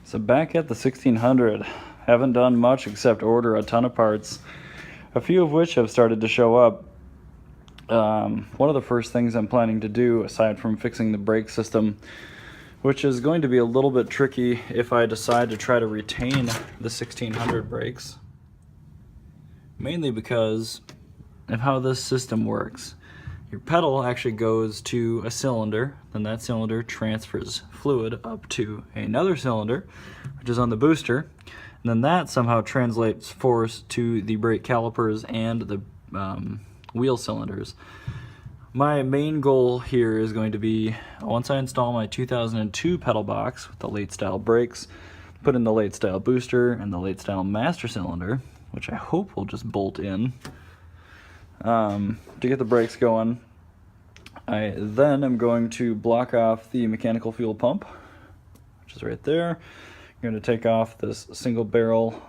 So back at the 1600, haven't done much except order a ton of parts, a few of which have started to show up. One of the first things I'm planning to do, aside from fixing the brake system, which is going to be a little bit tricky if I decide to try to retain the 1600 brakes, mainly because of how this system works. Your pedal actually goes to a cylinder, then that cylinder transfers fluid up to another cylinder, which is on the booster, and then that somehow translates force to the brake calipers and the wheel cylinders. My main goal here is going to be, once I install my 2002 pedal box with the late style brakes, put in the late style booster and the late style master cylinder, which I hope will just bolt in, to get the brakes going. I then am going to block off the mechanical fuel pump, which is right there. I'm going to take off this single barrel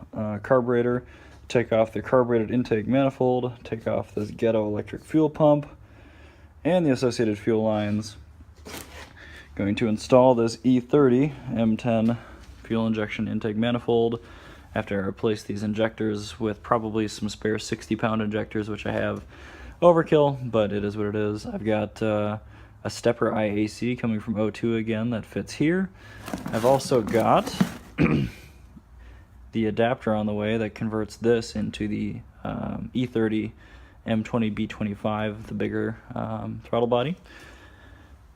carburetor, take off the carbureted intake manifold, take off this ghetto electric fuel pump and the associated fuel lines. Going to install this E30 M10 fuel injection intake manifold after I replace these injectors with probably some spare 60-pound injectors, which I have. Overkill, but it is what it is. I've got a stepper IAC coming from O2 again that fits here. I've also got the adapter on the way that converts this into the E30 M20 B25, the bigger throttle body.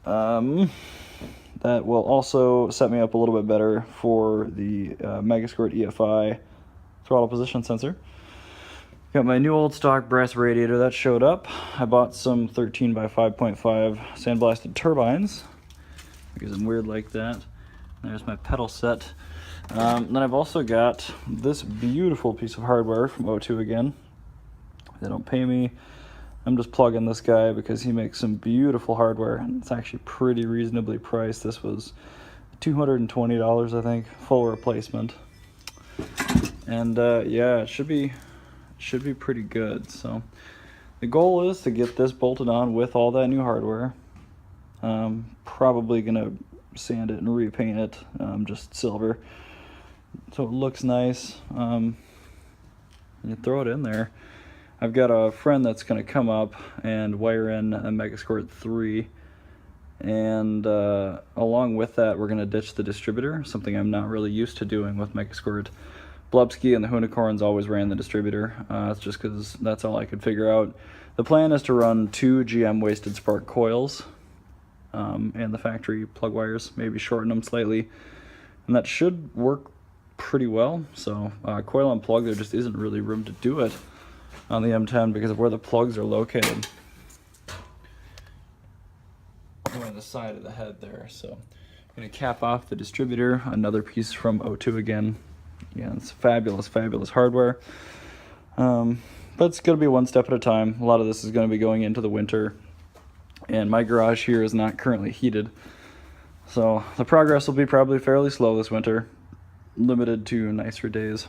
That will also set me up a little bit better for the Megasquirt EFI throttle position sensor. Got my new old stock brass radiator that showed up. I bought some 13 by 5.5 sandblasted turbines because I'm weird like that. There's my pedal set. Then I've also got this beautiful piece of hardware from O2 again. They don't pay me. I'm just plugging this guy because he makes some beautiful hardware, and it's actually pretty reasonably priced. This was $220, I think, full replacement. And yeah, it should be pretty good. So the goal is to get this bolted on with all that new hardware. Probably gonna sand it and repaint it just silver so it looks nice. You throw it in there. I've got a friend that's going to come up and wire in a Megasquirt 3, and along with that we're going to ditch the distributor, something I'm not really used to doing with Megasquirt. Blubsky and the Unicorns always ran the distributor. It's just because that's all I could figure out. The plan is to run 2 GM wasted spark coils and the factory plug wires, maybe shorten them slightly, and that should work pretty well. So coil and plug, there just isn't really room to do it on the M10 because of where the plugs are located. On the side of the head there. So I'm going to cap off the distributor, another piece from O2 again. Yeah, it's fabulous, fabulous hardware. But it's going to be one step at a time. A lot of this is going to be going into the winter, and my garage here is not currently heated. So the progress will be probably fairly slow this winter, limited to nicer days.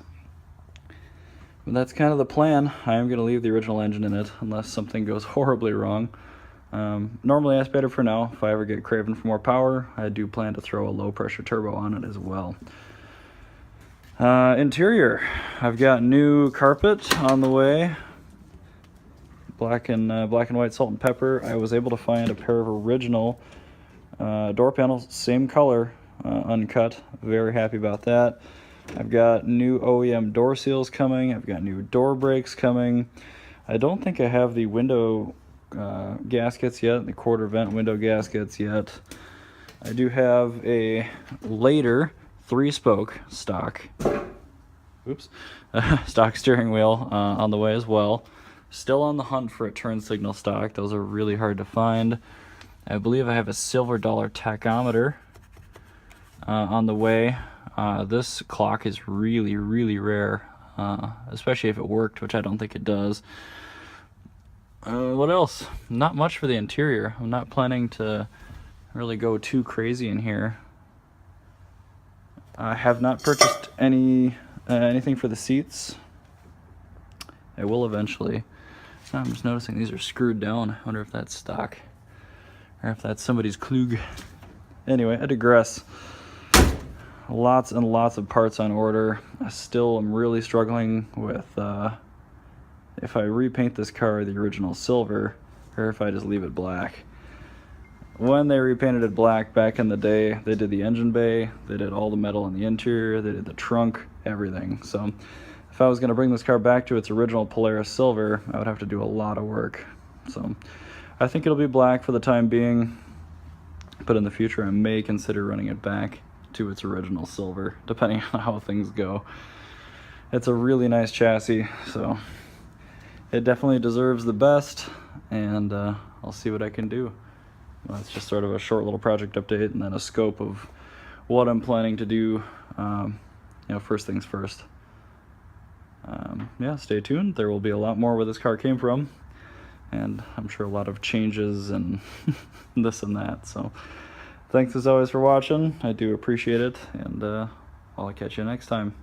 But that's kind of the plan. I am going to leave the original engine in it unless something goes horribly wrong. Normally that's better for now. If I ever get craving for more power, I do plan to throw a low pressure turbo on it as well. Interior, I've got new carpet on the way. Black and white salt and pepper. I was able to find a pair of original door panels, same color, uncut. Very happy about that. I've got new OEM door seals coming. I've got new door brakes coming. I don't think I have the window gaskets yet, the quarter vent window gaskets yet. I do have a later 3-spoke stock, stock steering wheel on the way as well. Still on the hunt for a turn signal stock. Those are really hard to find. I believe I have a silver dollar tachometer on the way. This clock is really, really rare, especially if it worked, which I don't think it does. What else? Not much for the interior. I'm not planning to really go too crazy in here. I have not purchased anything for the seats. I will eventually. I'm just noticing these are screwed down. I wonder if that's stock or if that's somebody's Klug. Anyway, I digress. lots and lots of parts on order. I still am really struggling with if I repaint this car the original silver or if I just leave it black. When they repainted it black back in the day, they did the engine bay, they did all the metal in the interior, they did the trunk, everything. So if I was going to bring this car back to its original Polaris silver, I would have to do a lot of work. So I think it'll be black for the time being, but in the future I may consider running it back to its original silver, depending on how things go. It's a really nice chassis, so it definitely deserves the best, and I'll see what I can do. Well, that's just sort of a short little project update and then a scope of what I'm planning to do, first things first. Yeah, stay tuned. There will be a lot more where this car came from, and I'm sure a lot of changes and this and that. So thanks as always for watching. I do appreciate it, and I'll catch you next time.